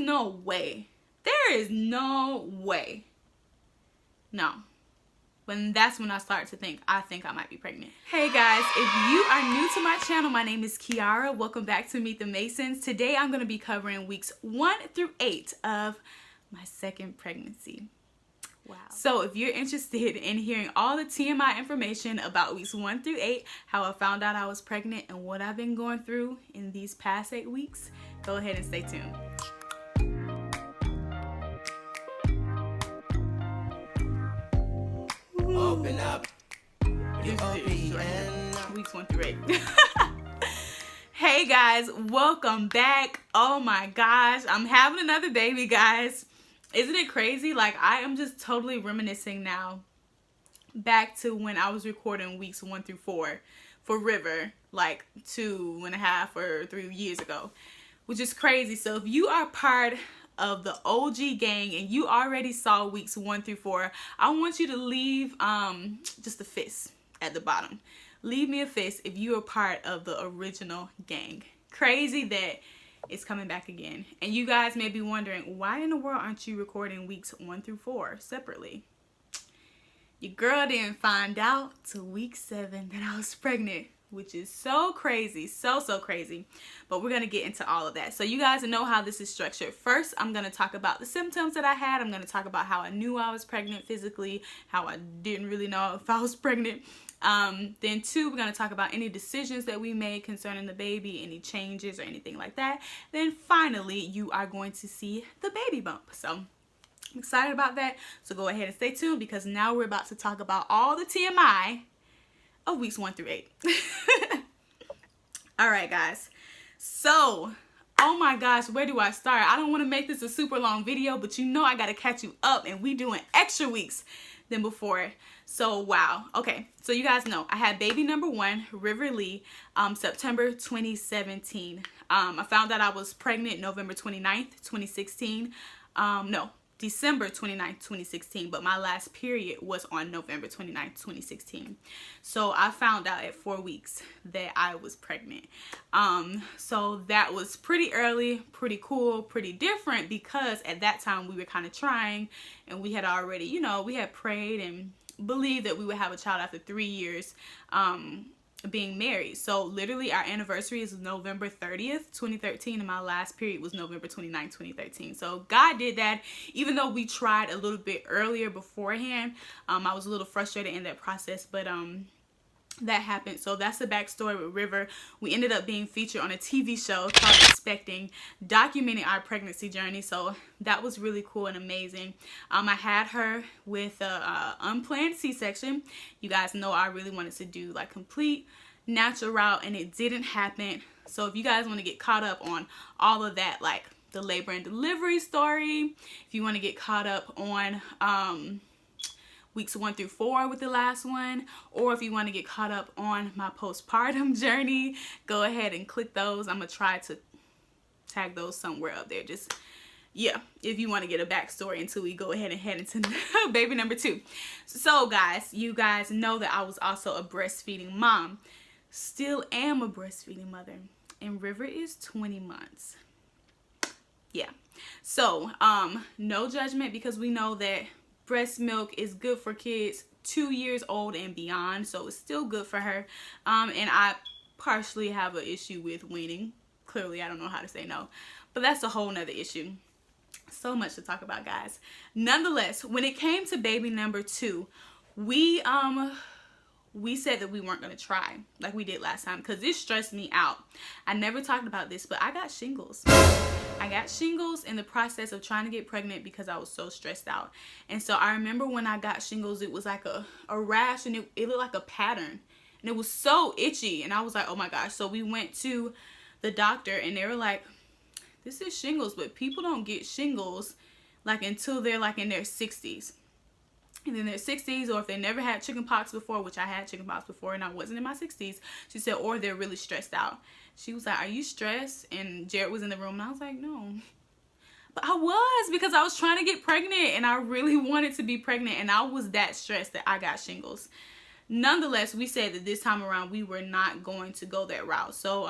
no way. There is no way. No. That's when I start to think, I think I might be pregnant. Hey guys, if you are new to my channel, my name is Kiara. Welcome back to Meet the Masons. Today I'm going to be covering weeks 1 through 8 of my second pregnancy. Wow. So if you're interested in hearing all the TMI information about weeks 1 through 8, how I found out I was pregnant, and what I've been going through in these past 8 weeks, go ahead and stay tuned. Open up. Weeks 1 through 8. Hey guys, welcome back. Oh my gosh, I'm having another baby, guys. Isn't it crazy? Like, I am just totally reminiscing now back to when I was recording weeks 1 through 4 for River, like 2.5 or 3 years ago, which is crazy. So if you are part of the OG gang and you already saw weeks 1 through 4, I want you to leave just a fist at the bottom. Leave me a fist if you are part of the original gang. Crazy that it's coming back again. And you guys may be wondering, why in the world aren't you recording weeks 1 through 4 separately? Your girl didn't find out till week 7 that I was pregnant, which is so crazy, so crazy. But we're going to get into all of that. So you guys know how this is structured. First, I'm going to talk about the symptoms that I had. I'm going to talk about how I knew I was pregnant physically, how I didn't really know if I was pregnant. Then 2, we're going to talk about any decisions that we made concerning the baby, any changes or anything like that. Then finally, you are going to see the baby bump. So I'm excited about that. So go ahead and stay tuned, because now we're about to talk about all the TMI of weeks 1 through 8. All right, guys. So, oh my gosh, where do I start? I don't want to make this a super long video, but you know I got to catch you up, and we doing extra weeks than before. So, wow. Okay, so you guys know I had baby number 1, River Lee, September 2017. I found out I was pregnant November 29th, 2016. No, December 29th, 2016, but my last period was on November 29th, 2016. So I found out at 4 weeks that I was pregnant. So that was pretty early, pretty cool, pretty different, because at that time we were kind of trying, and we had already, you know, we had prayed and believed that we would have a child after 3 years being married. So literally our anniversary is November 30th, 2013, and my last period was November 29th, 2013. So God did that. Even though we tried a little bit earlier beforehand, I was a little frustrated in that process, but that happened. So that's the backstory with River. We ended up being featured on a TV show called Expecting, documenting our pregnancy journey. So that was really cool and amazing. I had her with a unplanned C-section. You guys know I really wanted to do like complete natural route, and it didn't happen. So if you guys want to get caught up on all of that, like the labor and delivery story, if you want to get caught up on weeks 1 through 4 with the last one, or if you want to get caught up on my postpartum journey, go ahead and click those. I'm gonna try to tag those somewhere up there. Just, yeah, if you want to get a backstory until we go ahead and head into baby number 2. So guys, you guys know that I was also a breastfeeding mom. Still am a breastfeeding mother, and River is 20 months. Yeah, so no judgment, because we know that breast milk is good for kids 2 years old and beyond, so it's still good for her. And I partially have an issue with weaning. Clearly, I don't know how to say no, but that's a whole nother issue. So much to talk about, guys. Nonetheless, when it came to baby number 2, we said that we weren't going to try like we did last time, because this stressed me out. I never talked about this, but I got shingles. I got shingles in the process of trying to get pregnant because I was so stressed out. And so I remember when I got shingles, it was like a rash, and it looked like a pattern. And it was so itchy. And I was like, oh my gosh. So we went to the doctor, and they were like, this is shingles, but people don't get shingles like until they're like in their 60s. And in their 60s, or if they never had chickenpox before, which I had chickenpox before and I wasn't in my 60s, she said, or they're really stressed out. She was like, are you stressed? And Jared was in the room, and I was like, no. But I was, because I was trying to get pregnant, and I really wanted to be pregnant, and I was that stressed that I got shingles. Nonetheless, we said that this time around we were not going to go that route. So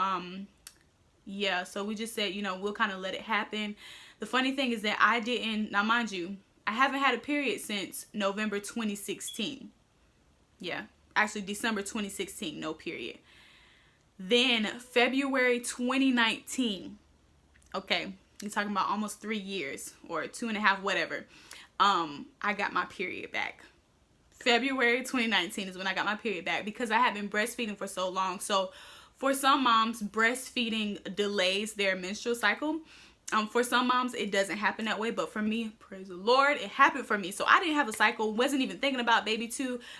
yeah, so we just said, you know, we'll kind of let it happen. The funny thing is that I didn't, now mind you, I haven't had a period since November 2016. Yeah, actually December 2016, no period. Then February 2019, okay, you're talking about almost 3 years or 2.5, whatever. I got my period back. February 2019 is when I got my period back because I had been breastfeeding for so long. So for some moms, breastfeeding delays their menstrual cycle. For some moms, it doesn't happen that way. But for me, praise the Lord, it happened for me. So I didn't have a cycle, wasn't even thinking about baby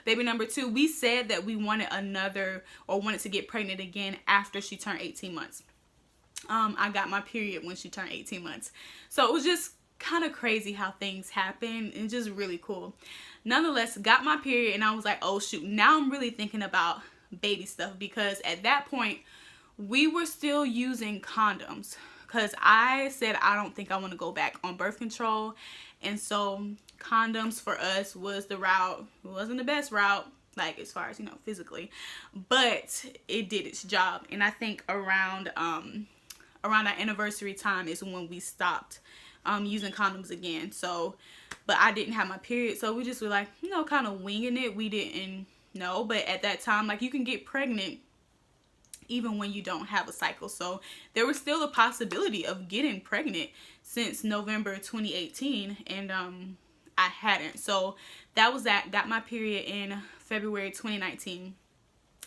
number two. We said that we wanted wanted to get pregnant again after she turned 18 months. I got my period when she turned 18 months. So it was just kind of crazy how things happen and just really cool. Nonetheless, got my period and I was like, oh shoot, now I'm really thinking about baby stuff, because at that point we were still using condoms because I said I don't think I want to go back on birth control, and so condoms for us was the route. It wasn't the best route, like as far as, you know, physically, but it did its job. And I think around our anniversary time is when we stopped using condoms again. So, but I didn't have my period, so we just were like, you know, kind of winging it. We didn't know, but at that time, like, you can get pregnant even when you don't have a cycle. So there was still a possibility of getting pregnant since November 2018, and I hadn't. So that was that. Got my period in February 2019.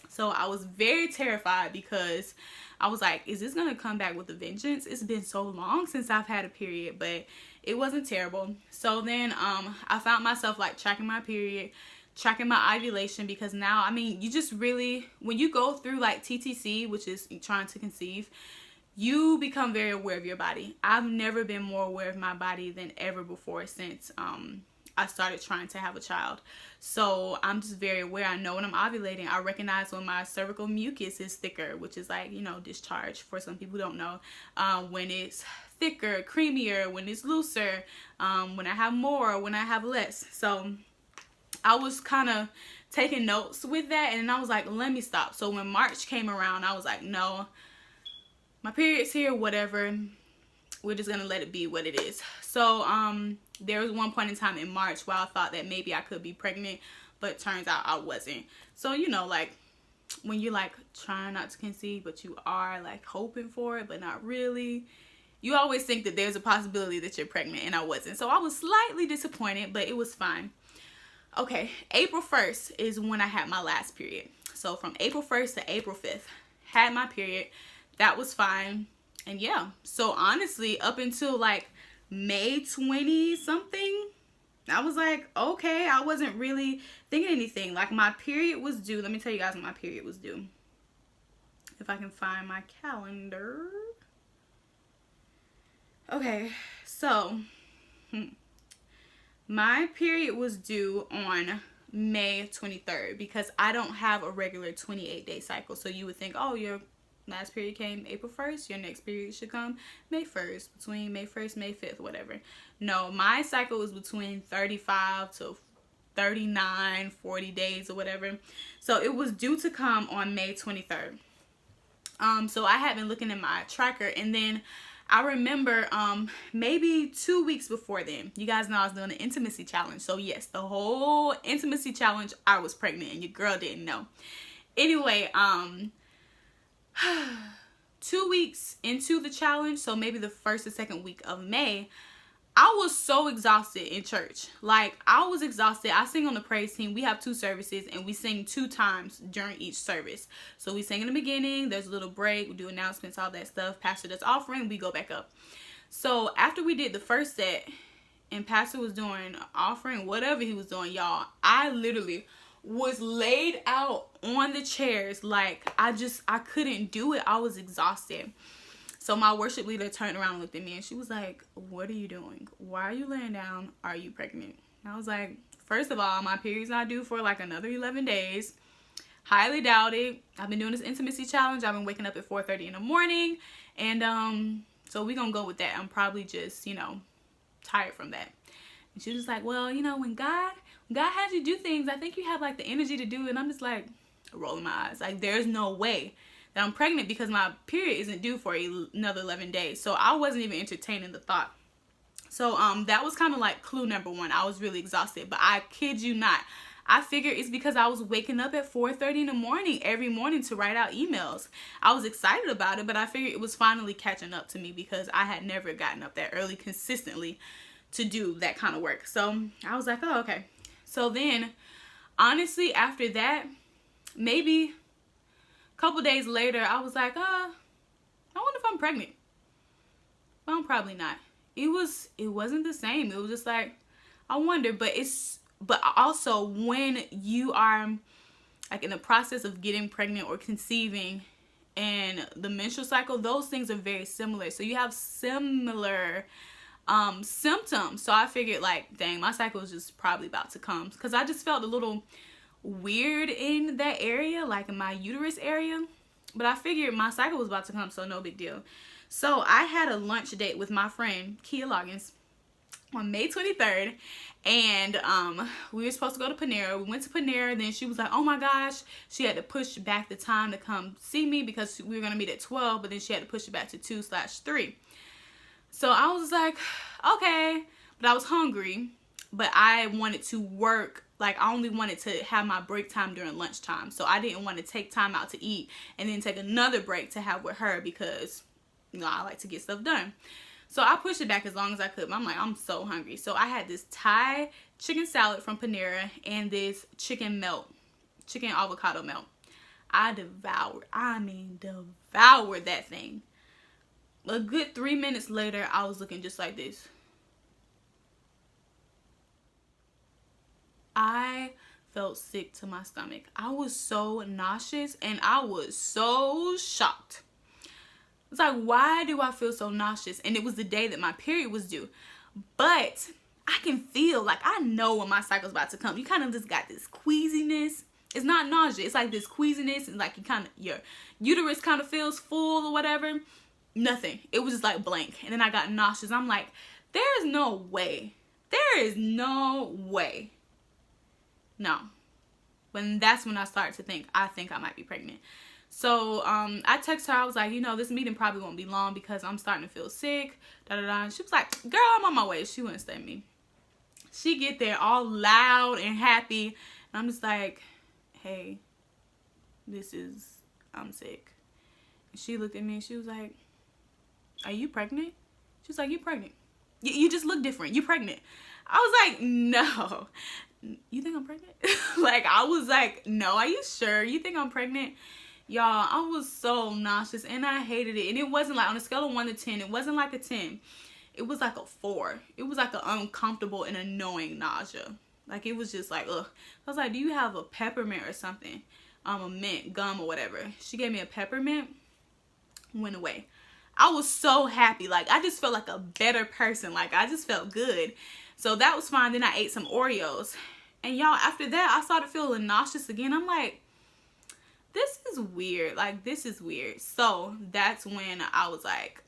So I was very terrified because I was like, is this gonna come back with a vengeance? It's been so long since I've had a period, but it wasn't terrible. So then I found myself like tracking my period, tracking my ovulation, because now, I mean, you just really, when you go through like TTC, which is trying to conceive, you become very aware of your body. I've never been more aware of my body than ever before since I started trying to have a child. So I'm just very aware. I know when I'm ovulating. I recognize when my cervical mucus is thicker, which is like, you know, discharge for some people who don't know. When it's thicker, creamier, when it's looser, when I have more, when I have less. So I was kind of taking notes with that, and I was like, let me stop. So when March came around, I was like, no, my period's here, whatever. We're just gonna let it be what it is. So there was one point in time in March where I thought that maybe I could be pregnant, but it turns out I wasn't. So, you know, like when you're like trying not to conceive, but you are like hoping for it, but not really, you always think that there's a possibility that you're pregnant, and I wasn't. So I was slightly disappointed, but it was fine. Okay, April 1st is when I had my last period. So from April 1st to April 5th, had my period. That was fine. And yeah, so honestly, up until like May 20 something, I was like, okay, I wasn't really thinking anything. Like, my period was due. Let me tell you guys when my period was due. If I can find my calendar. Okay, so my period was due on May 23rd because I don't have a regular 28-day cycle. So you would think, oh, your last period came April 1st, your next period should come May 1st, between May 1st, May 5th, whatever. No, my cycle was between 35 to 39, 40 days or whatever. So it was due to come on May 23rd. So I had been looking at my tracker, and then I remember maybe 2 weeks before then, you guys know I was doing an intimacy challenge. So yes, the whole intimacy challenge, I was pregnant, and your girl didn't know. Anyway, 2 weeks into the challenge, so maybe the first or second week of May, I was so exhausted in church. Like, I was exhausted. I sing on the praise team. We have 2 services, and we sing 2 times during each service. So we sing in the beginning, there's a little break, we do announcements, all that stuff. Pastor does offering, we go back up. So after we did the first set, and Pastor was doing offering, whatever he was doing, y'all, I literally was laid out on the chairs. Like, I couldn't do it. I was exhausted. So my worship leader turned around and looked at me, and she was like, what are you doing? Why are you laying down? Are you pregnant? And I was like, first of all, my period's not due for like another 11 days. Highly doubt it. I've been doing this intimacy challenge. I've been waking up at 4:30 in the morning. And so we're going to go with that. I'm probably just, you know, tired from that. And she was like, well, you know, when God has you do things, I think you have like the energy to do it. And I'm just like rolling my eyes. Like, there's no way that I'm pregnant because my period isn't due for another 11 days. So I wasn't even entertaining the thought. So that was kind of like clue number one. I was really exhausted, but I kid you not, I figured it's because I was waking up at 4:30 in the morning every morning to write out emails. I was excited about it, but I figured it was finally catching up to me because I had never gotten up that early consistently to do that kind of work. So I was like, oh, okay. So then, honestly, after that, maybe a couple days later, I was like, I wonder if I'm pregnant. Well, I'm probably not. It wasn't the same. It was just like, I wonder, but also when you are like in the process of getting pregnant or conceiving and the menstrual cycle, those things are very similar. So you have similar symptoms. So I figured like, dang, my cycle is just probably about to come, because I just felt a little weird in that area, like in my uterus area. But I figured my cycle was about to come, so no big deal. So I had a lunch date with my friend Kiara on May 23rd, and we were supposed to go to Panera. We went to Panera, then she was like, oh my gosh, she had to push back the time to come see me because we were going to meet at 12, but then she had to push it back to 2/3. So I was like, okay, but I was hungry, but I wanted to work. Like, I only wanted to have my break time during lunchtime, so I didn't want to take time out to eat and then take another break to have with her because, you know, I like to get stuff done. So I pushed it back as long as I could, but I'm like, I'm so hungry. So I had this Thai chicken salad from Panera and this chicken avocado melt. I devoured that thing. A good 3 minutes later, I was looking just like this. I felt sick to my stomach. I was so nauseous and I was so shocked. It's like, why do I feel so nauseous? And it was the day that my period was due. But I can feel, like, I know when my cycle's about to come. You kind of just got this queasiness. It's not nausea. It's like this queasiness. And like your uterus kind of feels full or whatever. Nothing. It was just like blank. And then I got nauseous. I'm like, there is no way. There is no way. No. That's when I started to think, I think I might be pregnant. So I texted her. I was like, you know, this meeting probably won't be long because I'm starting to feel sick. And she was like, girl, I'm on my way. She wouldn't stay me. She get there all loud and happy. And I'm just like, hey, I'm sick. And she looked at me and she was like, are you pregnant? She was like, you pregnant. You just look different. You pregnant. I was like, no. You think I'm pregnant? Like, I was like, no, are you sure? You think I'm pregnant? Y'all, I was so nauseous and I hated it. And it wasn't like, on a scale of 1 to 10, it wasn't like a 10. It was like a 4. It was like an uncomfortable and annoying nausea. Like, it was just like, ugh. I was like, do you have a peppermint or something? A mint, gum or whatever. She gave me a peppermint. Went away. I was so happy. Like, I just felt like a better person. Like, I just felt good. So that was fine. Then I ate some Oreos. And y'all, after that, I started feeling nauseous again. I'm like, this is weird. Like, this is weird. So that's when I was like,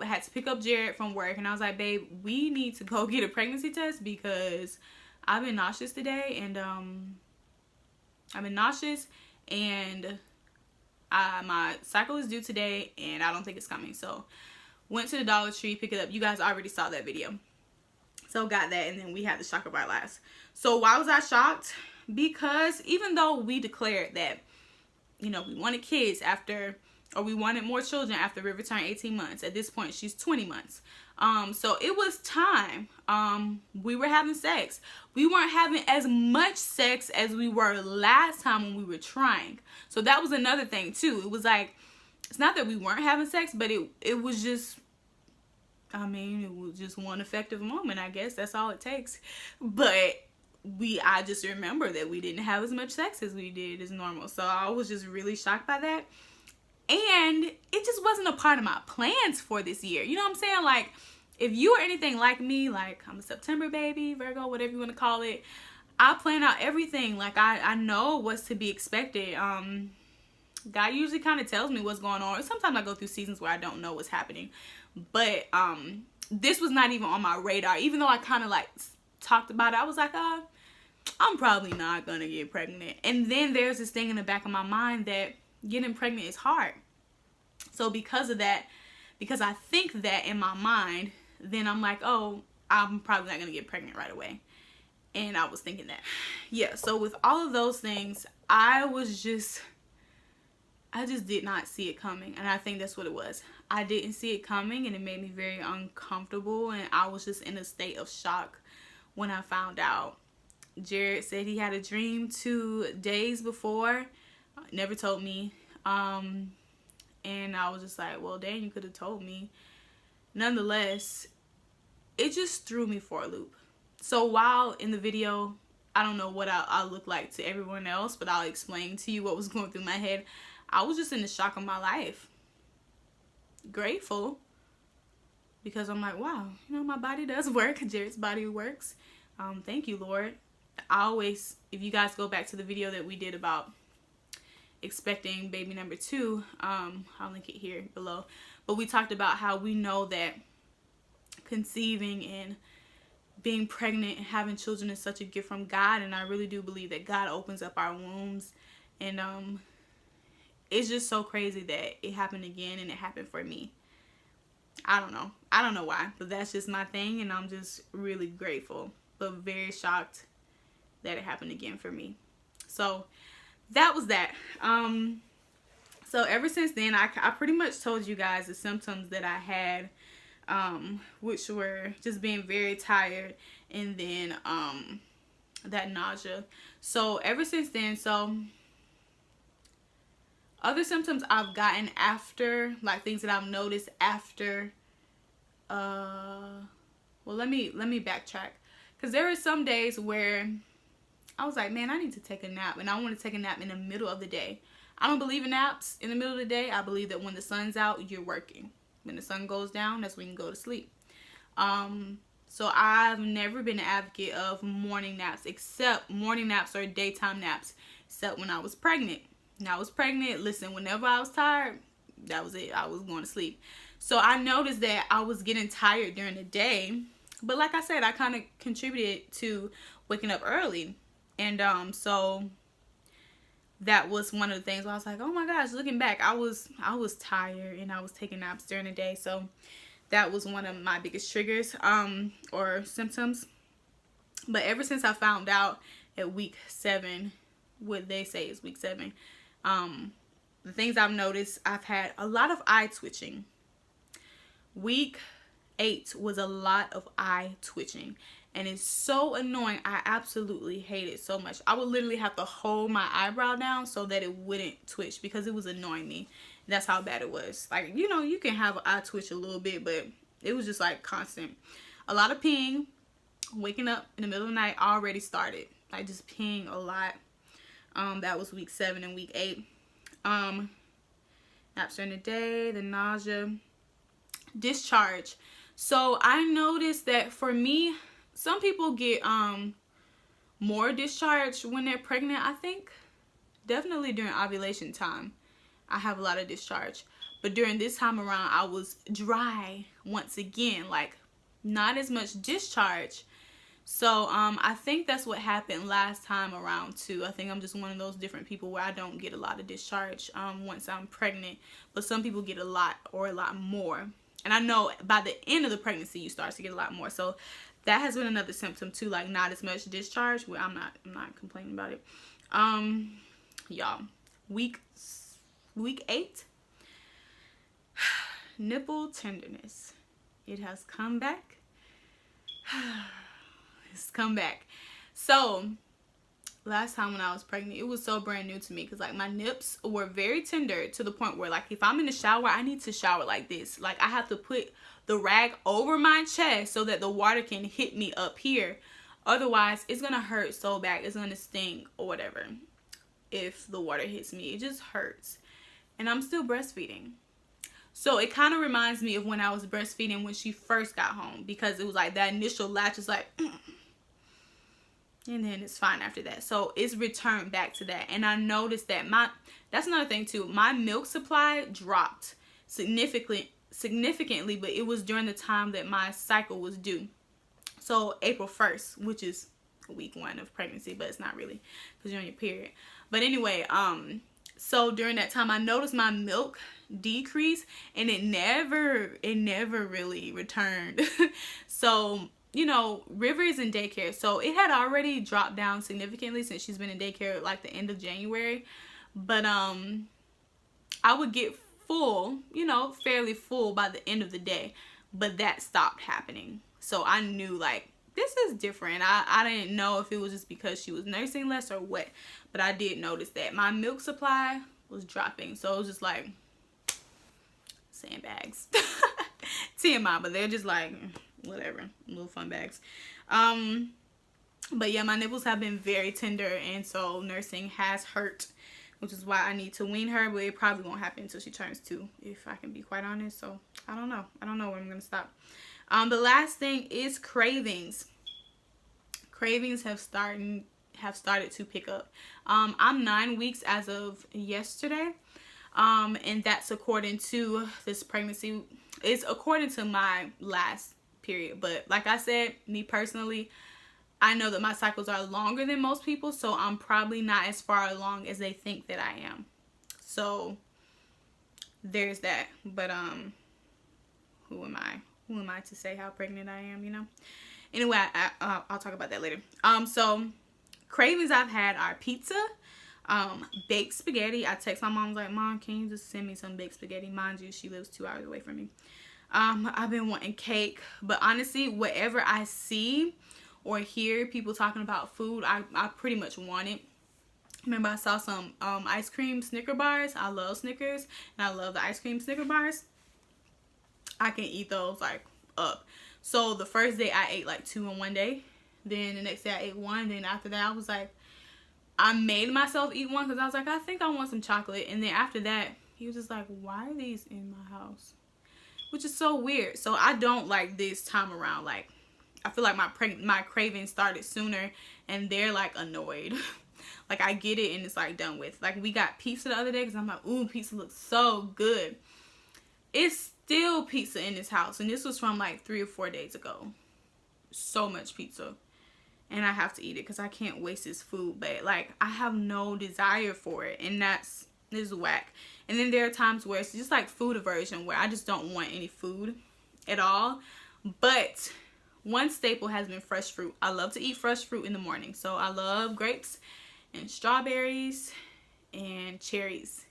I had to pick up Jared from work. And I was like, babe, we need to go get a pregnancy test because I've been nauseous today. And I've been nauseous. And my cycle is due today. And I don't think it's coming. So went to the Dollar Tree, pick it up. You guys already saw that video. So got that, and then we had the shock of our lives. So why was I shocked? Because even though we declared that, you know, we wanted kids after, or we wanted more children after River turned 18 months. At this point, she's 20 months. So it was time. We were having sex. We weren't having as much sex as we were last time when we were trying. So that was another thing too. It was like, it's not that we weren't having sex, but it was just, I mean, it was just one effective moment, I guess. That's all it takes. But I just remember that we didn't have as much sex as we did as normal. So I was just really shocked by that. And it just wasn't a part of my plans for this year. You know what I'm saying? Like, if you are anything like me, like I'm a September baby, Virgo, whatever you want to call it, I plan out everything. Like, I know what's to be expected. God usually kind of tells me what's going on. Sometimes I go through seasons where I don't know what's happening. But this was not even on my radar. Even though I kind of like talked about it, I was like, I'm probably not going to get pregnant. And then there's this thing in the back of my mind that getting pregnant is hard. So because of that, because I think that in my mind, then I'm like, oh, I'm probably not gonna get pregnant right away. And I was thinking that. Yeah, so with all of those things, I just did not see it coming. And I think that's what it was. I didn't see it coming, and it made me very uncomfortable. And I was just in a state of shock when I found out. Jared said he had a dream 2 days before. Never told me. And I was just like, well, dang, you could have told me. Nonetheless, it just threw me for a loop. So while in the video, I don't know what I look like to everyone else, but I'll explain to you what was going through my head. I was just in the shock of my life. Grateful. Because I'm like, wow, you know, my body does work. Jared's body works. Thank you, Lord. I always, if you guys go back to the video that we did about expecting baby number 2, I'll link it here below. But we talked about how we know that conceiving and being pregnant and having children is such a gift from God, and I really do believe that God opens up our wombs, and it's just so crazy that it happened again, and it happened for me. I don't know why, but that's just my thing, and I'm just really grateful but very shocked that it happened again for me. So that was that. So ever since then, I pretty much told you guys the symptoms that I had, which were just being very tired, and then that nausea. So ever since then, so other symptoms I've gotten after, like things that I've noticed after, well, let me backtrack, because there are some days where I was like, man, I need to take a nap, and I want to take a nap in the middle of the day. I don't believe in naps in the middle of the day. I believe that when the sun's out, you're working. When the sun goes down, that's when you can go to sleep. So I've never been an advocate of morning naps, except morning naps or daytime naps, except when I was pregnant. When I was pregnant, listen, whenever I was tired, that was it. I was going to sleep. So I noticed that I was getting tired during the day. But like I said, I kind of contributed to waking up early. And so that was one of the things where I was like, oh my gosh, looking back, I was tired and I was taking naps during the day. So that was one of my biggest triggers or symptoms. But ever since I found out at week 7, what they say is week 7, the things I've noticed, I've had a lot of eye twitching. Week 8 was a lot of eye twitching. And it's so annoying. I absolutely hate it so much. I would literally have to hold my eyebrow down so that it wouldn't twitch, because it was annoying me. That's how bad it was. Like, you know, you can have an eye twitch a little bit, but it was just like constant. A lot of peeing. Waking up in the middle of the night already started. Like just peeing a lot. That was week 7 and week 8. Naps during the day, the nausea, discharge. So I noticed that for me, some people get more discharge when they're pregnant, I think. Definitely during ovulation time, I have a lot of discharge. But during this time around, I was dry once again, like not as much discharge. So I think that's what happened last time around too. I think I'm just one of those different people where I don't get a lot of discharge once I'm pregnant. But some people get a lot or a lot more. And I know by the end of the pregnancy, you start to get a lot more. So that has been another symptom too, like not as much discharge. Well, I'm not complaining about it. Y'all, week 8, nipple tenderness. It has come back. It's come back. So last time when I was pregnant, it was so brand new to me, because like my nips were very tender to the point where like if I'm in the shower, I need to shower like this. Like I have to put the rag over my chest so that the water can hit me up here. Otherwise, it's gonna hurt so bad. It's gonna sting or whatever if the water hits me. It just hurts. And I'm still breastfeeding. So it kind of reminds me of when I was breastfeeding when she first got home, because it was like that initial latch is like and then it's fine after that. So it's returned back to that. And I noticed that that's another thing too. My milk supply dropped significantly, but it was during the time that my cycle was due. So April 1st, which is week 1 of pregnancy, but it's not really because you're on your period. But anyway, so during that time, I noticed my milk decrease, and it never really returned. So you know, River is in daycare, so it had already dropped down significantly since she's been in daycare like the end of January. But I would get full, you know, fairly full by the end of the day, but that stopped happening. So I knew like this is different. I didn't know if it was just because she was nursing less or what, but I did notice that my milk supply was dropping. So it was just like sandbags. TMI, but they're just like whatever, little fun bags. But yeah, my nipples have been very tender, and so nursing has hurt, which is why I need to wean her, but it probably won't happen until she turns 2, if I can be quite honest. So I don't know when I'm gonna stop. The last thing is cravings. Cravings have started to pick up. I'm 9 weeks as of yesterday, and that's according to this pregnancy. It's according to my last period, but like I said, me personally, I know that my cycles are longer than most people, so I'm probably not as far along as they think that I am. So there's that. But who am I to say how pregnant I am, you know? Anyway, I'll talk about that later. So cravings I've had are pizza, baked spaghetti. I text my mom, I was like, Mom, can you just send me some baked spaghetti? Mind you, she lives 2 hours away from me. I've been wanting cake, but honestly, whatever I see or hear people talking about food, I pretty much want it. Remember, I saw some ice cream Snicker bars. I love Snickers, and I love the ice cream Snicker bars. I can eat those like up. So the first day I ate like 2 in one day. Then the next day I ate 1. Then after that I was like, I made myself eat 1 because I was like, I think I want some chocolate. And then after that, he was just like, why are these in my house? Which is so weird. So I don't like this time around. Like, I feel like my cravings started sooner, and they're like annoyed. Like, I get it and it's like done with. Like, we got pizza the other day because I'm like, ooh, pizza looks so good. It's still pizza in this house, and this was from like 3 or 4 days ago. So much pizza, and I have to eat it because I can't waste this food. But like, I have no desire for it, and this is whack. And then there are times where it's just like food aversion, where I just don't want any food at all. But one staple has been fresh fruit. I love to eat fresh fruit in the morning. So I love grapes and strawberries and cherries.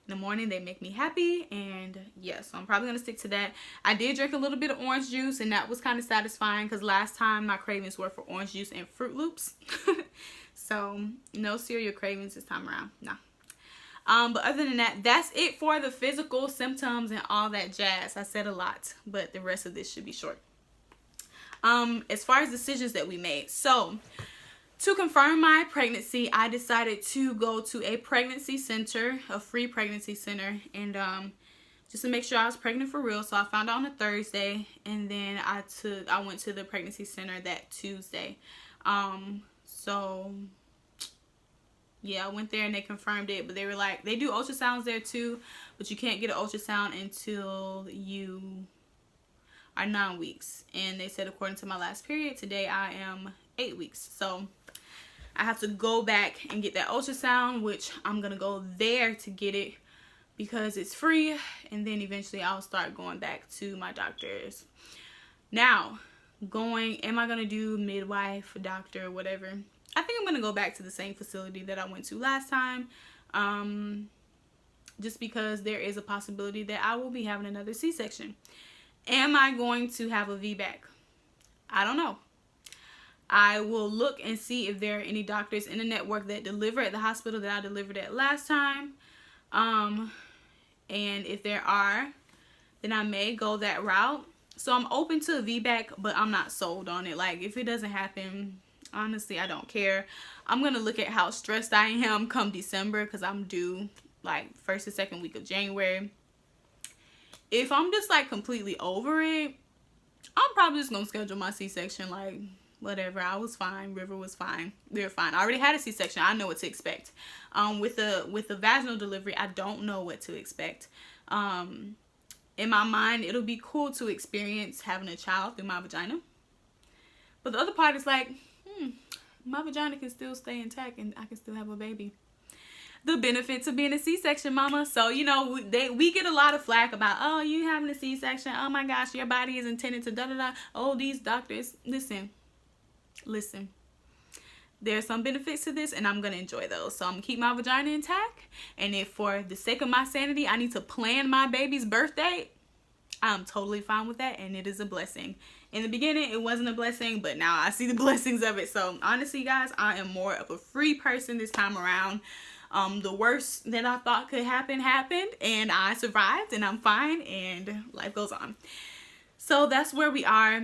In the morning, they make me happy, and yeah, so I'm probably going to stick to that. I did drink a little bit of orange juice, and that was kind of satisfying because last time my cravings were for orange juice and Fruit Loops. So no cereal cravings this time around. No. But other than that, that's it for the physical symptoms and all that jazz. I said a lot, but the rest of this should be short. As far as decisions that we made, so to confirm my pregnancy, I decided to go to a pregnancy center, a free pregnancy center, and just to make sure I was pregnant for real. So I found out on a Thursday, and then I went to the pregnancy center that Tuesday. So yeah, I went there and they confirmed it, but they were like, they do ultrasounds there too, but you can't get an ultrasound until you are 9 weeks. And they said, according to my last period, today I am 8 weeks. So I have to go back and get that ultrasound, which I'm going to go there to get it because it's free. And then eventually I'll start going back to my doctors. Now, am I going to do midwife, doctor, whatever? I think I'm going to go back to the same facility that I went to last time. Just because there is a possibility that I will be having another C-section. Am I going to have a VBAC? I don't know. I will look and see if there are any doctors in the network that deliver at the hospital that I delivered at last time. And if there are, then I may go that route. So I'm open to a VBAC, but I'm not sold on it. Like, if it doesn't happen, honestly, I don't care. I'm going to look at how stressed I am come December because I'm due like 1st or 2nd week of January. If I'm just like completely over it, I'm probably just going to schedule my C-section. Like, whatever. I was fine. River was fine. We were fine. I already had a C-section. I know what to expect. With the vaginal delivery, I don't know what to expect. In my mind, it'll be cool to experience having a child through my vagina. But the other part is like, my vagina can still stay intact and I can still have a baby. the benefits of being a C-section, mama. So, you know, we get a lot of flack about, oh, you having a C-section. Oh my gosh, your body is intended to da-da-da. Oh, these doctors. Listen. There's some benefits to this, and I'm going to enjoy those. So I'm going to keep my vagina intact. And if for the sake of my sanity, I need to plan my baby's birth date, I'm totally fine with that, and it is a blessing. In the beginning, it wasn't a blessing, but now I see the blessings of it. So honestly, guys, I am more of a free person this time around. The worst that I thought could happen happened, and I survived, and I'm fine, and life goes on. So that's where we are.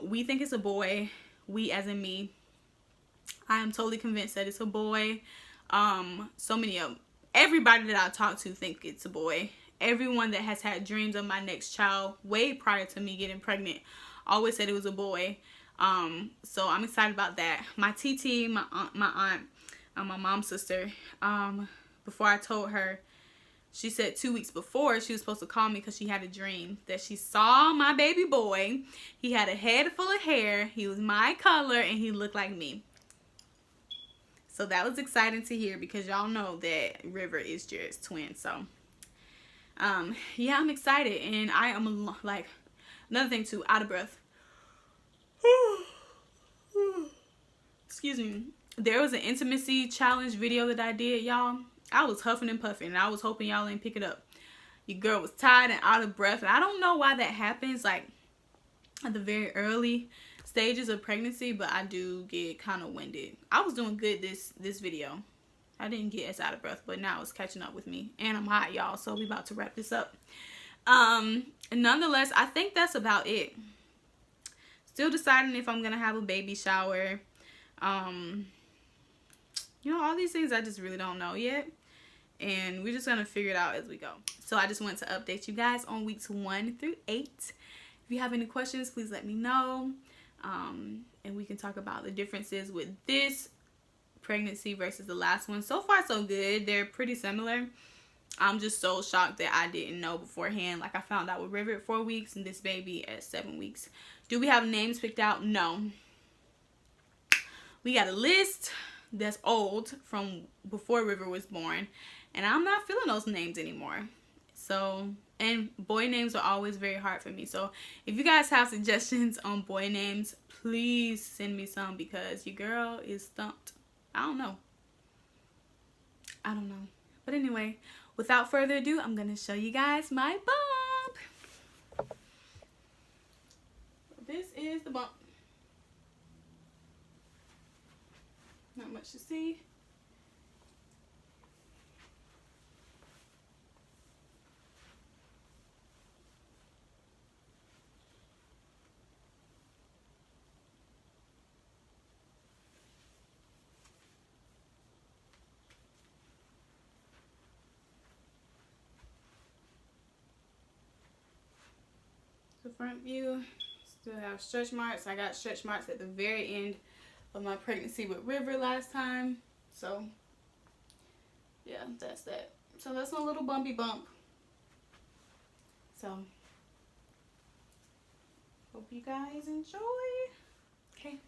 We think it's a boy. We as in me. I am totally convinced that it's a boy. Everybody that I talk to think it's a boy. Everyone that has had dreams of my next child way prior to me getting pregnant always said it was a boy. So I'm excited about that. My TT, my aunt, my mom's sister, before I told her, she said 2 weeks before she was supposed to call me because she had a dream that she saw my baby boy. He had a head full of hair. He was my color and he looked like me. So that was exciting to hear because y'all know that River is Jared's twin. So yeah, I'm excited, and I am like, another thing too, out of breath. Excuse me. There was an intimacy challenge video that I did, y'all. I was huffing and puffing, and I was hoping y'all ain't pick it up. Your girl was tired and out of breath, and I don't know why that happens, like at the very early stages of pregnancy, but I do get kind of winded. I was doing good this video. I didn't get as out of breath, but now it's catching up with me. And I'm hot, y'all, so we about to wrap this up. Nonetheless, I think that's about it. Still deciding if I'm going to have a baby shower. You know, all these things I just really don't know yet. And we're just going to figure it out as we go. So I just wanted to update you guys on weeks 1 through 8. If you have any questions, please let me know. And we can talk about the differences with this pregnancy versus the last one. So far so good. They're pretty similar. I'm just so shocked that I didn't know beforehand. Like, I found out with River at 4 weeks and this baby at 7 weeks. Do we have names picked out? No. We got a list that's old from before River was born, and I'm not feeling those names anymore. So, and boy names are always very hard for me. So if you guys have suggestions on boy names, please send me some because your girl is stumped. I don't know. But anyway, without further ado, I'm going to show you guys my bump. This is the bump. Not much to see. The front view, still have stretch marks. I got stretch marks at the very end of my pregnancy with River last time. So yeah, that's that. So that's my little bumpy bump. So hope you guys enjoy. Okay.